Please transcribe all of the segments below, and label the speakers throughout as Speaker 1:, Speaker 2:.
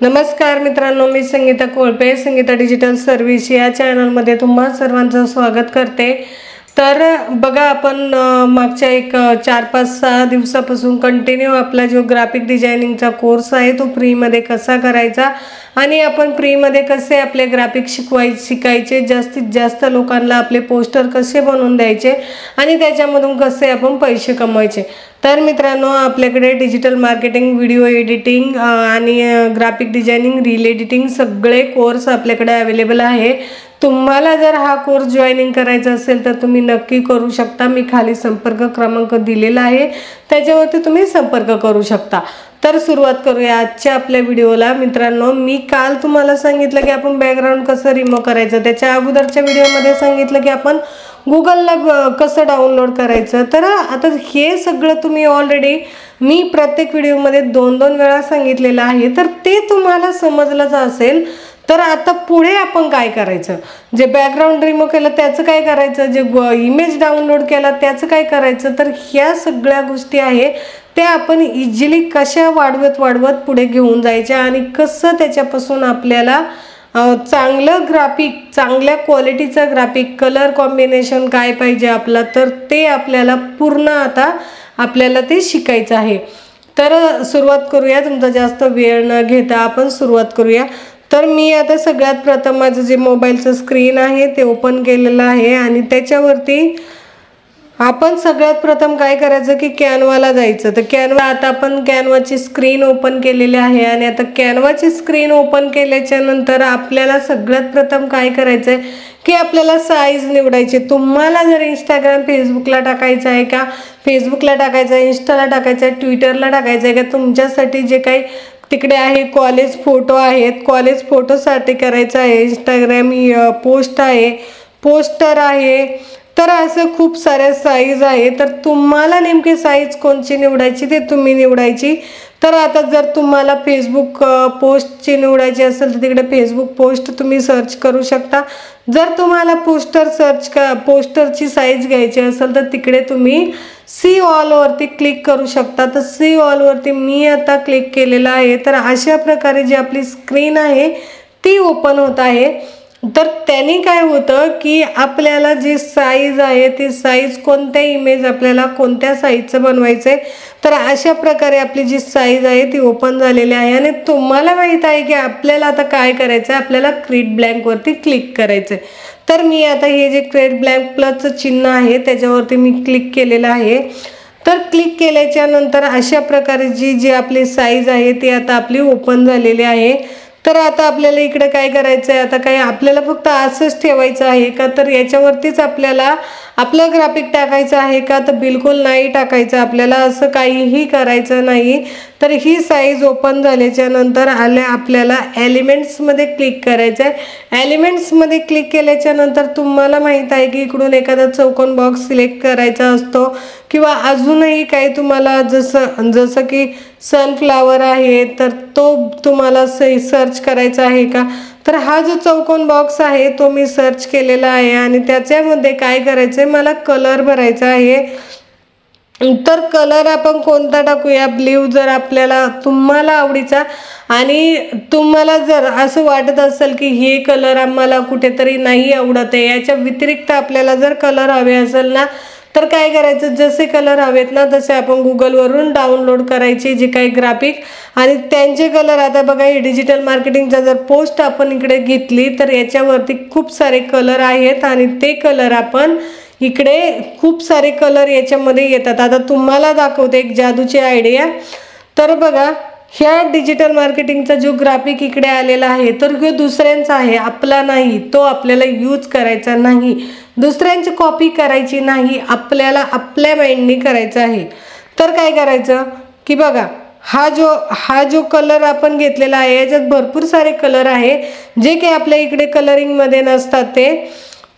Speaker 1: नमस्कार मित्रांनो, मी संगीता कोळपे, Sangeeta digital service या चॅनलमध्ये तुम्हा सर्वांचं स्वागत करते। तर बघा, आपण मागच्या एक 4-5-6 दिवसापासून कंटिन्यू आपला जो ग्राफिक डिझायनिंगचा कोर्स आहे तो फ्री मध्ये कसा करायचा आणि आपण फ्री मध्ये कसे आपले ग्राफिक शिकायचे, जास्तीत जास्त लोकांना आपले पोस्टर कसे बनवून द्यायचे आणि त्याच्यामधून कसे आपण पैसे कमवायचे। तर मित्रांनो, आपल्याकडे डिजिटल मार्केटिंग, व्हिडिओ एडिटिंग आणि ग्राफिक डिझायनिंग, रील एडिटिंग सगळे कोर्स आपल्याकडे अवेलेबल आहे। तुम्हाला जर हा कोर्स जॉइनिंग करायचा असेल तर तुम्ही नक्की करू शकता। मी खाली संपर्क क्रमांक दिलेला आहे, त्याच्यावरती तुम्ही संपर्क करू शकता। तर सुरुवात करूया आजच्या आपल्या व्हिडिओला। मित्रांनो, मी काल तुम्हाला सांगितलं की आपण बॅकग्राऊंड कसं रिमूव्ह करायचं, त्याच्या अगोदरच्या व्हिडिओमध्ये सांगितलं की आपण गुगलला कसं डाउनलोड करायचं। तर आता हे सगळं तुम्ही ऑलरेडी मी प्रत्येक व्हिडिओमध्ये 2-2 वेळा सांगितलेलं आहे, तर ते तुम्हाला समजलंच असेल। तर आता पुढे आपण काय करायचं, जे बॅकग्राऊंड रिमूव्ह केलं त्याचं काय करायचं, जे इमेज डाउनलोड केला त्याचं काय करायचं। तर ह्या सगळ्या गोष्टी आहे त्या आपण इझिली कशा वाढवत पुढे घेऊन जायच्या आणि कसं त्याच्यापासून आपल्याला चांगलं ग्राफिक, चांगल्या क्वालिटीचा ग्राफिक, कलर कॉम्बिनेशन काय पाहिजे आपला, तर ते आपल्याला पूर्ण आता आपल्याला ते शिकायचं आहे। तर सुरुवात करूया, तुमचा जास्त वेळ न घेता आपण सुरुवात करूया। तर मी आता सगळ्यात प्रथम माझं जे मोबाईलचं स्क्रीन आहे ते ओपन केलेलं आहे आणि त्याच्यावरती आपण सगळ्यात प्रथम काय करायचं की कॅनवाला जायचं। तर कॅनवा, आता आपण कॅनवाची स्क्रीन ओपन केलेली आहे आणि आता कॅनवाची स्क्रीन ओपन केल्याच्या नंतर आपल्याला सगळ्यात प्रथम काय करायचं आहे की आपल्याला साईज निवडायची। तुम्हाला जर इंस्टाग्राम, फेसबुकला टाकायचं आहे का, फेसबुकला टाकायचं आहे, इंस्टाला टाकायचं आहे, ट्विटरला टाकायचं आहे का, तुमच्यासाठी जे काही तिकडे आहे कॉलेज फोटो आहेत, कॉलेज फोटोसाठी करायचं आहे, इंस्टाग्राम पोस्ट आहे, पोस्टर आहे, तर असं खूप साऱ्या साईज आहे। तर तुम्हाला नेमकी साईज कोणची निवडायची ते तुम्ही निवडायची। तर आता जर तुम्हाला फेसबुक पोस्टची निवडायची असेल तर तिकडे फेसबुक पोस्ट तुम्ही सर्च करू शकता। जर तुम्हाला पोस्टरची साईज घ्यायची असेल तर तिकडे तुम्ही सी ऑल वरती क्लिक करू शकता। तर सी ऑल वरती मी आता क्लिक केलेलं आहे। तर अशा प्रकारे जी आपली स्क्रीन आहे ती ओपन होत आहे। तर त्याने काय होतं की आपल्याला जी साईज आहे ती साईज, कोणत्या इमेज आपल्याला कोणत्या साईजचं बनवायचं आहे, तर अशा प्रकारे आपली जी साईज आहे ती ओपन झालेली आहे। आणि तुम्हाला माहीत आहे की आपल्याला आता काय करायचं आहे, आपल्याला क्रिएट ब्लँक वरती क्लिक करायचं आहे। तर मी आता हे जे क्रिएट ब्लँक प्लसचं चिन्ह आहे त्याच्यावरती मी क्लिक केलेलं आहे। तर क्लिक केल्याच्या नंतर अशा प्रकारे जी आपली साईज आहे ती आता आपली ओपन झालेली आहे। तर आता आपल्याला इकडे काय करायचं आहे, आता काय आपल्याला फक्त असंच ठेवायचं आहे का, तर याच्यावरतीच आपल्याला आपलं ग्राफिक टाकायचं आहे का, तर बिलकुल नाही टाकायचं, आपल्याला असं काहीही करायचं नाही। तर ही साईज ओपन झाल्याच्या नंतर आपल्याला एलिमेंट्समध्ये क्लिक करायचं आहे। एलिमेंट्समध्ये क्लिक केल्याच्या नंतर तुम्हाला माहीत आहे की इकडून एखादा चौकोन बॉक्स सिलेक्ट करायचा असतो किंवा अजूनही काही तुम्हाला जसं की सनफ्लावर आहे तर तो तुम्हाला सर्च करायचा आहे का, तर हा जो चौकोन बॉक्स आहे तो मी सर्च केलेला आहे आणि त्याच्यामध्ये काय करायचं आहे, मला कलर भरायचा आहे। तर कलर आपण कोणता टाकूया, ब्ल्यू जर आपल्याला तुम्हाला आवडीचा, आणि तुम्हाला जर असं वाटत असेल की हे कलर आम्हाला कुठेतरी नाही आवडत आहे, याच्या व्यतिरिक्त आपल्याला जर कलर हवे असेल ना, तर काय करायचं, जसे कलर हवेत ना तसे आपण गुगलवरून डाउनलोड करायचे जे काही ग्राफिक आणि त्यांचे कलर। आता बघा, हे डिजिटल मार्केटिंगचा जर पोस्ट आपण इकडे घेतली तर याच्यावरती खूप सारे कलर आहेत आणि ते कलर आपण इकडे खूप सारे कलर याच्यामध्ये येतात। आता तुम्हाला दाखवते एक जादूची आयडिया। तर बघा, ह्या डिजिटल मार्केटिंगचा जो ग्राफिक इकडे आलेला आहे तर तो दुसऱ्यांचा आहे, आपला नाही, तो आपल्याला यूज करायचा नाही, दुसऱ्यांची कॉपी करायची नाही, आपल्याला आपल्या माइंडनी करायचं आहे। तर काय करायचं की बघा, हा जो कलर आपण घेतलेला आहे याच्यात भरपूर सारे कलर आहे जे काही आपल्या इकडे कलरिंगमध्ये नसतात ते।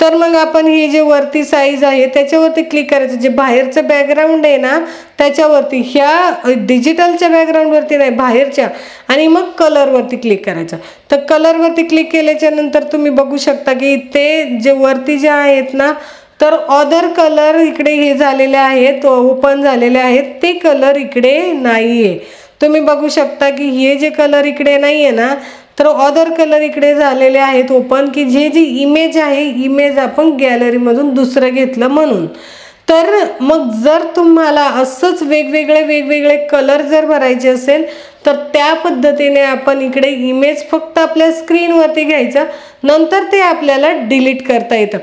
Speaker 1: तर मग आपण ही जे वरती साईज आहे त्याच्यावरती क्लिक करायचं, जे बाहेरचं बॅकग्राऊंड आहे ना त्याच्यावरती, ह्या डिजिटलच्या बॅकग्राऊंडवरती नाही, बाहेरच्या, आणि मग कलरवरती क्लिक करायचं। तर कलरवरती क्लिक केल्याच्या नंतर तुम्ही बघू शकता की ते जे वरती जे आहेत ना, तर अदर कलर इकडे हे झालेले आहेत, ओपन झालेले आहेत, ते कलर इकडे नाही आहे। तुम्ही बघू शकता की हे जे कलर इकडे नाही आहे ना, तर अदर कलर इकडे झालेले आहेत ओपन, की जी इमेज आहे, इमेज आपण गॅलरीमधून दुसरं घेतलं म्हणून. तर मग जर तुम्हाला असंच वेगवेगळे कलर जर भरायचे असेल तर त्या पद्धतीने आपण इकडे इमेज फक्त आपल्या स्क्रीनवरती घ्यायचं, नंतर ते आपल्याला डिलीट करता येतं.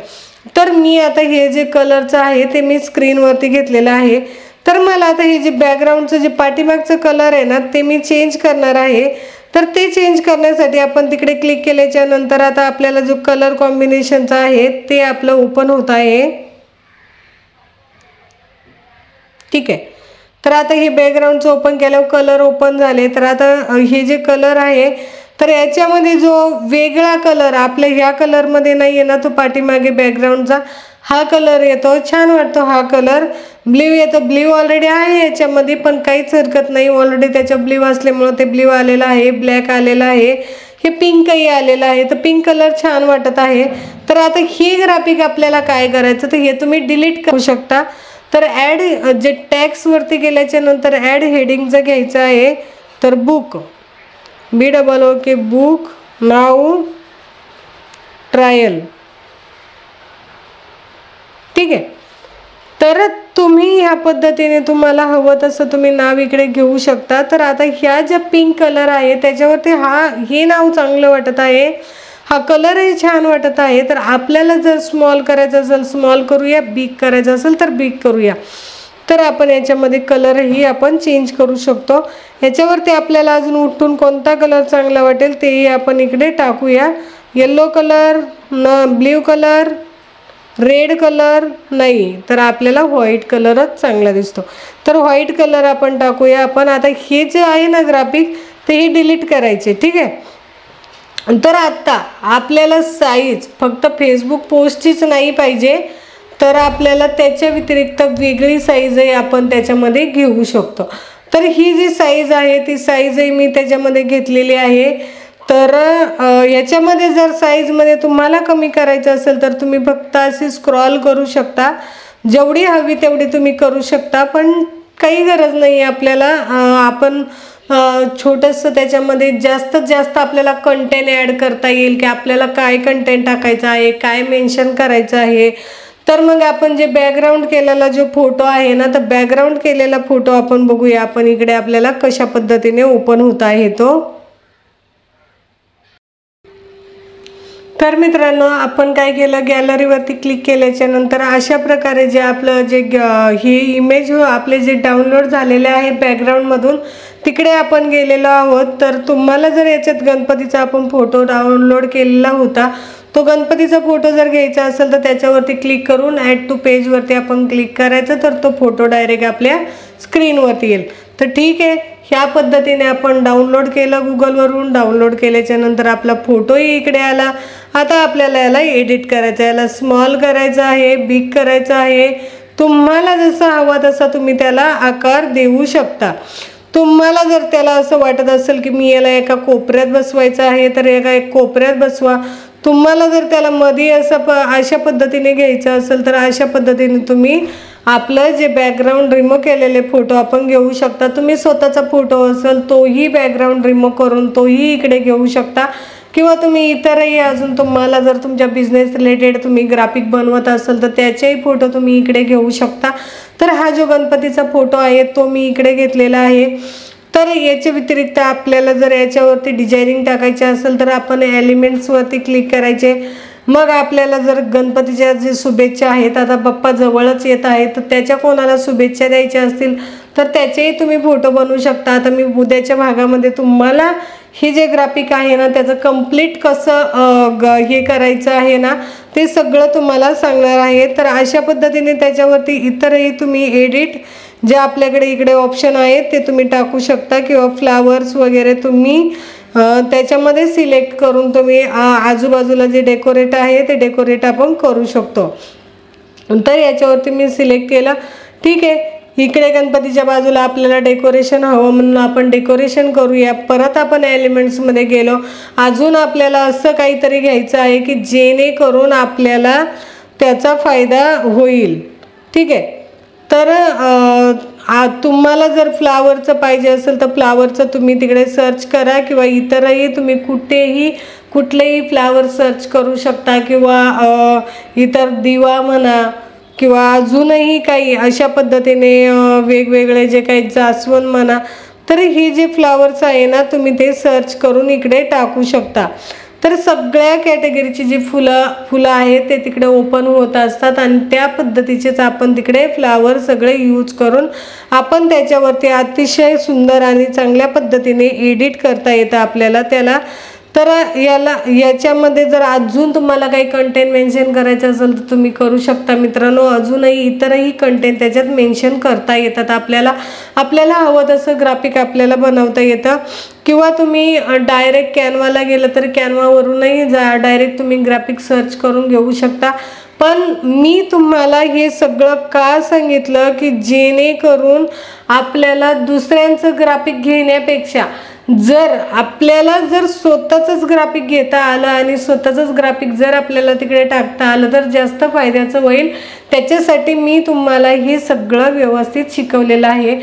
Speaker 1: तर मी आता हे जे कलरचं आहे ते मी स्क्रीनवरती घेतलेलं आहे. तर मला आता हे जे बॅकग्राऊंडचं जे पाठीमागचं कलर आहे ना ते मी चेंज करणार आहे. तर ते चेंज करण्यासाठी आपण तिकडे क्लिक केल्याच्या नंतर आता आपल्याला जो कलर कॉम्बिनेशनचा आहे ते आपलं ओपन होत आहे. ठीक आहे. तर आता हे बॅकग्राऊंडचं ओपन केल्यावर कलर ओपन झाले. तर आता हे जे कलर आहे तर याच्यामध्ये जो वेगळा कलर आपल्या ह्या कलरमध्ये नाही आहे ना, तो पाठीमागे बॅकग्राऊंडचा हा कलर येतो, छान वाटतो हा कलर. ब्ल्यू येतो, ब्ल्यू ऑलरेडी आहे याच्यामध्ये, पण काहीच हरकत नाही, ऑलरेडी त्याच्या ब्ल्यू असल्यामुळं ते ब्ल्यू आलेलं आहे, ब्लॅक आलेला आहे, हे पिंकही आलेलं आहे. तर पिंक कलर छान वाटत आहे. तर आता हे ग्राफिक आपल्याला काय करायचं, तर हे तुम्ही डिलीट करू शकता. तर ॲड जे टॅक्सवरती गेल्याच्या नंतर ॲड हेडिंगचं घ्यायचं आहे. तर बुक, BOOK बुक नाव ट्रायल. ठीक आहे. तर तुम्ही ह्या पद्धतीने तुम्हाला हवं तसं तुम्ही नाव इकडे घेऊ शकता. तर आता ह्या ज्या पिंक कलर आहे त्याच्यावरती हे नाव चांगलं वाटत आहे, हा कलरही छान वाटत आहे. तर आपल्याला जर स्मॉल करायचं असेल स्मॉल करूया, बिग करायचं असेल तर बिग करूया. तर आपण याच्यामध्ये कलरही आपण चेंज करू शकतो. याच्यावरती आपल्याला अजून उठून कोणता कलर चांगला वाटेल तेही आपण इकडे टाकूया. Yellow colour, blue colour, red colour नाही, तर आपल्याला व्हाईट कलरच चांगला दिसतो. तर व्हाईट कलर आपण टाकूया. आपण आता हे जे आहे ना ग्राफिक तेही डिलीट करायचे. ठीक आहे. तर आता आपल्याला साईज फक्त फेसबुक पोस्टचीच नाही पाहिजे, तर आपल्याला त्याच्या व्यतिरिक्त वेगळी साईजही आपण त्याच्यामध्ये घेऊ शकतो. तर ही जी साईज आहे ती साईजही मी त्याच्यामध्ये घेतलेली आहे. तर याच्यामध्ये जर साईजमध्ये तुम्हाला कमी करायचं असेल तर तुम्ही फक्त अशी स्क्रॉल करू शकता, जेवढी हवी तेवढी तुम्ही करू शकता, पण काही गरज नाही आपल्याला. आपण छोटंसं त्याच्यामध्ये जास्तीत जास्त आपल्याला कंटेंट ॲड करता येईल, की आपल्याला काय कंटेंट टाकायचं आहे, काय मेन्शन करायचं आहे. तर मग आपण जे बॅकग्राऊंड केलेला जो फोटो आहे ना, तर बॅकग्राऊंड केलेला फोटो आपण बघूया. आपण इकडे आपल्याला कशा पद्धतीने ओपन होत आहे तो. तर मित्रांनो, आपण काय केलं, गॅलरीवरती क्लिक केल्याच्या नंतर अशा प्रकारे जे आपलं जे ही इमेज आपले जे डाउनलोड झालेले आहे बॅकग्राऊंडमधून तिकडे आपण गेलेलो आहोत. तर तुम्हाला जर याच्यात गणपतीचा आपण फोटो डाउनलोड केलेला होता, तो गणपतीचा फोटो जर घ्यायचा असेल तर त्याच्यावरती क्लिक करून ॲड टू पेजवरती आपण क्लिक करायचं, तर तो फोटो डायरेक्ट आपल्या स्क्रीनवरती येईल. तर ठीक आहे, ह्या पद्धतीने आपण डाउनलोड केलं, गुगलवरून डाउनलोड केल्याच्या नंतर आपला फोटोही इकडे आला. आता आपल्याला याला एडिट करायचं आहे, याला स्मॉल करायचं आहे, बिग करायचं आहे. तुम्हाला जसा हवा तसा तुम्ही त्याला आकार देऊ शकता. तुम्हाला जर त्याला असं वाटत असेल की मी याला एका कोपऱ्यात बसवायचं आहे तर एक कोपऱ्यात बसवा. तुम्हाला जर त्याला मध्ये अशा पद्धतीने घ्यायचं असेल तर अशा पद्धतीने तुम्ही आपलं जे बॅकग्राऊंड रिमूव्ह केलेले फोटो आपण घेऊ शकता. तुम्ही स्वतःचा फोटो असेल तोही बॅकग्राऊंड रिमूव्ह करून तोही इकडे घेऊ शकता, किंवा तुम्ही इतरही अजून तुम्हाला जर तुमच्या बिझनेस रिलेटेड तुम्ही ग्राफिक बनवत असाल तर त्याचेही फोटो तुम्ही इकडे घेऊ शकता. तर हा जो गणपतीचा फोटो आहे तो मी इकडे घेतलेला आहे. तर याच्या व्यतिरिक्त आपल्याला जर याच्यावरती डिझायनिंग टाकायचे असेल तर आपण एलिमेंट्सवरती क्लिक करायचे. मग आपल्याला जर गणपतीच्या जे शुभेच्छा आहेत, आता बाप्पा जवळच येत आहे, तर त्याच्या कोणाला शुभेच्छा द्यायच्या असतील तर त्याचेही तुम्ही फोटो बनवू शकता. आता मी उद्याच्या भागामध्ये तुम्हाला हे जे ग्राफिक आहे ना त्याचं कंप्लीट कसं हे करायचं आहे ना ते सगळं तुम्हाला सांगणार आहे. तर अशा पद्धतीने त्याच्यावरती इतरही तुम्ही एडिट जे आपल्याकडे इकडे ऑप्शन आहेत ते तुम्ही टाकू शकता, किंवा फ्लावर्स वगैरे तुम्ही त्याच्यामध्ये सिलेक्ट करून तुम्ही आजूबाजूला जे डेकोरेट आहे ते डेकोरेट आपण करू शकतो. तर याच्यावरती मी सिलेक्ट केलं. ठीक आहे, इकडे गणपतीच्या बाजूला आपल्याला डेकोरेशन हवं म्हणून आपण डेकोरेशन करूया. परत आपण एलिमेंट्समध्ये गेलो, अजून आपल्याला असं काहीतरी घ्यायचं आहे की जेणेकरून आपल्याला त्याचा फायदा होईल. ठीक आहे, तर तुम्हाला जर फ्लावरचं पाहिजे असेल तर फ्लावरचं तुम्ही तिकडे सर्च करा, किंवा इतरही तुम्ही कुठलेही फ्लावर सर्च करू शकता, किंवा इतर दिवा म्हणा, किंवा अजूनही काही अशा पद्धतीने वेगवेगळे जे काही जास्वंद म्हणा, तर ही जे फ्लावर्स आहे ना तुम्ही ते सर्च करून इकडे टाकू शकता. तर सगळ्या कॅटेगरीची जी फुलं आहेत ते तिकडे ओपन होत असतात, आणि त्या पद्धतीचेच आपण तिकडे फ्लावर सगळे यूज करून आपण त्याच्यावरती अतिशय सुंदर आणि चांगल्या पद्धतीने एडिट करता येतं आपल्याला त्याला. तर याच्यामध्ये जर अजून तुम्हाला काही कंटेंट मेन्शन करायचं असेल तर तुम्ही करू शकता मित्रांनो. अजूनही इतरही कंटेंट त्याच्यात मेन्शन करता येतात आपल्याला हवं तसं ग्राफिक आपल्याला बनवता येतं, किंवा तुम्ही डायरेक्ट कॅनवाला गेलं तर कॅनवावरूनही डायरेक्ट तुम्ही ग्राफिक सर्च करून घेऊ शकता. पण मी तुम्हाला हे सगळं का सांगितलं की जेणेकरून आपल्याला दुसऱ्यांचं ग्राफिक घेण्यापेक्षा आपल्याला जर स्वतःच ग्राफिक घेता आलं आणि स्वतःच ग्राफिक जर आपल्याला तिकडे टाकता आलं तर जास्त फायद्याचं होईल. त्याच्यासाठी मी तुम्हाला हे सगळं व्यवस्थित शिकवलेलं आहे.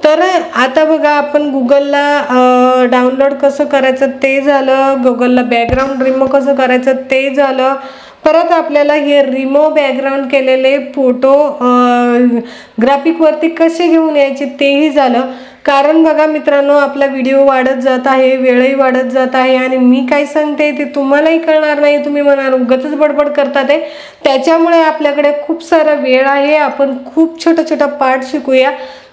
Speaker 1: तर आता बघा, आपण गुगलला डाउनलोड कसं करायचं ते झालं, गुगलला बॅकग्राऊंड रिमूव्ह कसं करायचं ते झालं, परत आपल्याला हे रिमूव्ह बॅकग्राऊंड केलेले फोटो ग्राफिकवरती कसे घेऊन यायचे तेही झालं. कारण बघा मित्रांनो, आपला व्हिडिओ वाढत जात आहे, वेळही वाढत जात आहे, आणि मी काय सांगते ते तुम्हालाही कळणार नाही. तुम्ही म्हणाल उगाचच बडबड करतात आहे. त्याच्यामुळे आपल्याकडे खूप सारा वेळ आहे, आपण खूप छोटा पार्ट शिकूया.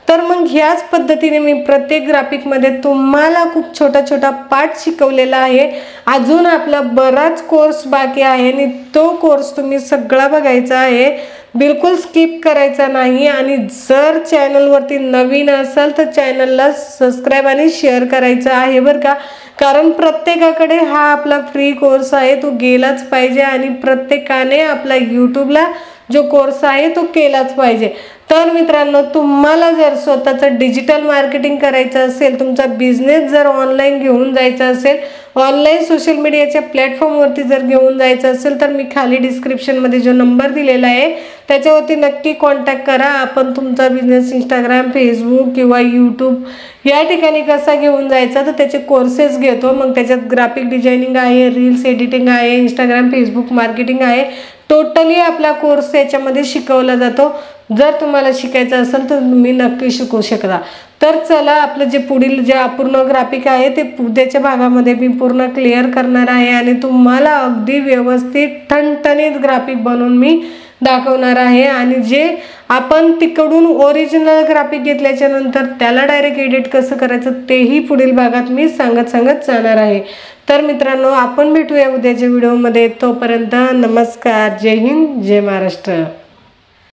Speaker 1: तर मग ह्याच पद्धतीने मी प्रत्येक ग्राफिकमध्ये तुम्हाला खूप छोटा पार्ट शिकवलेला आहे. अजून आपला बराच कोर्स बाकी आहे, आणि तो कोर्स तुम्ही सगळा बघायचा आहे, बिलकुल स्किप करायचा नाही. आणि जर चॅनलवरती नवीन असाल तर चॅनलला सबस्क्राईब आणि शेअर करायचं आहे बरं का. कारण प्रत्येकाकडे हा आपला फ्री कोर्स आहे तो गेलाच पाहिजे, आणि प्रत्येकाने आपला यूट्यूबला जो कोर्स आहे तो केलाच पाहिजे. तर मित्रांनो, तुम्हाला जर स्वतःचं डिजिटल मार्केटिंग करायचं असेल, तुमचा बिझनेस जर ऑनलाईन घेऊन जायचा असेल, ऑनलाईन सोशल मीडियाच्या प्लॅटफॉर्मवरती जर घेऊन जायचं असेल, तर मी खाली डिस्क्रिप्शनमध्ये जो नंबर दिलेला आहे त्याच्यावरती नक्की कॉन्टॅक्ट करा. आपण तुमचा बिझनेस इंस्टाग्राम, फेसबुक किंवा यूट्यूब या ठिकाणी कसा घेऊन जायचा तर त्याचे कोर्सेस घेतो. मग त्याच्यात ग्राफिक डिझायनिंग आहे, रील्स एडिटिंग आहे, इंस्टाग्राम फेसबुक मार्केटिंग आहे. टोटली आपला कोर्स याच्यामध्ये शिकवला जातो. जर तुम्हाला शिकायचं असेल तर तुम्ही नक्की शिकू शकता. तर चला, आपलं जे पुढील जे अपूर्ण ग्राफिक आहे ते उद्याच्या भागामध्ये मी पूर्ण क्लिअर करणार आहे, आणि तुम्हाला अगदी व्यवस्थित ठणठणीत ग्राफिक बनवून मी दाखवणार आहे. आणि जे आपण तिकडून ओरिजिनल ग्राफिक घेतल्याच्या नंतर त्याला डायरेक्ट एडिट कसं करायचं तेही पुढील भागात मी सांगत जाणार आहे. तर मित्रांनो, आपण भेटूया उद्याच्या व्हिडिओमध्ये. तोपर्यंत नमस्कार, जय हिंद, जय महाराष्ट्र.